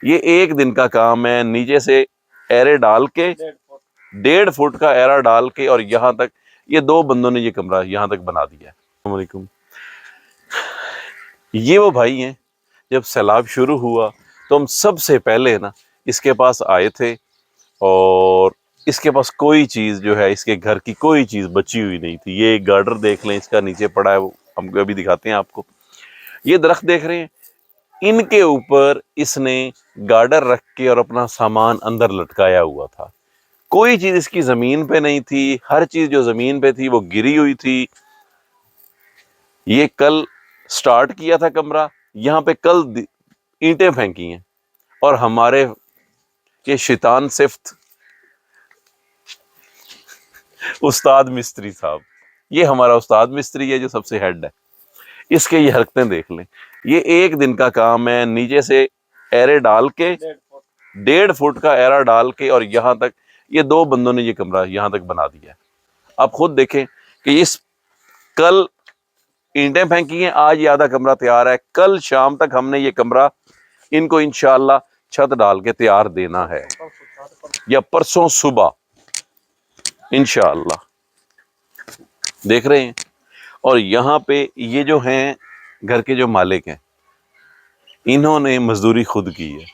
ये एक दिन का काम है। नीचे से एरे डाल के 1.5 फुट का एरा डाल के और यहाँ तक ये 2 बंदों ने ये कमरा यहाँ तक बना दिया है। अस्सलाम वालेकुम। ये वो भाई हैं, जब सैलाब शुरू हुआ तो हम सबसे पहले ना इसके पास आए थे और इसके पास कोई चीज़ जो है, इसके घर की कोई चीज़ बची हुई नहीं थी। ये गार्डर देख लें, इसका नीचे पड़ा है, वो हम अभी दिखाते हैं आपको। ये दरख्त देख रहे हैं, इनके ऊपर इसने गार्डर रख के और अपना सामान अंदर लटकाया हुआ था। कोई चीज़ इसकी ज़मीन पे नहीं थी, हर चीज़ जो ज़मीन पे थी वो गिरी हुई थी। ये कल स्टार्ट किया था कमरा, यहाँ पे कल ईंटें फेंकी हैं और हमारे ये शैतान सिफ्त उस्ताद मिस्त्री साहब, ये हमारा उस्ताद मिस्त्री है जो सबसे हेड है। इसके ये हरकतें देख लें। ये एक दिन का काम है। नीचे से एरे डाल के 1.5 फुट का एरा डाल के और यहाँ तक ये 2 बंदों ने ये कमरा यहाँ तक बना दिया है। आप खुद देखें कि इस कल ईंटें फेंकी हैं, आज ये आधा कमरा तैयार है। कल शाम तक हमने ये कमरा इनको इंशाल्लाह छत डाल के तैयार देना है, या परसों सुबह इंशाल्लाह। देख रहे हैं। और यहाँ पे ये जो हैं घर के जो मालिक हैं, इन्होंने मजदूरी खुद की है।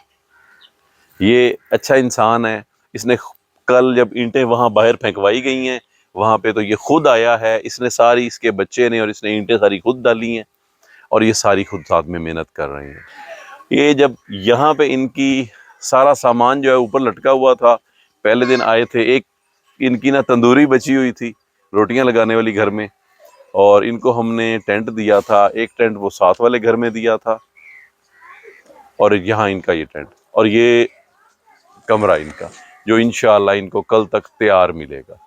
ये अच्छा इंसान है। इसने कल जब ईंटें वहाँ बाहर फेंकवाई गई हैं वहाँ पे, तो ये खुद आया है। इसने सारी, इसके बच्चे ने और इसने ईंटें सारी खुद डाली हैं और ये सारी खुद साथ में मेहनत कर रहे हैं। ये जब यहाँ पे इनकी सारा सामान जो है ऊपर लटका हुआ था, पहले दिन आए थे, एक इनकी ना तंदूरी बची हुई थी रोटियां लगाने वाली घर में, और इनको हमने टेंट दिया था। एक टेंट वो साथ वाले घर में दिया था और यहाँ इनका ये टेंट और ये कमरा इनका, जो इंशाअल्लाह इनको कल तक तैयार मिलेगा।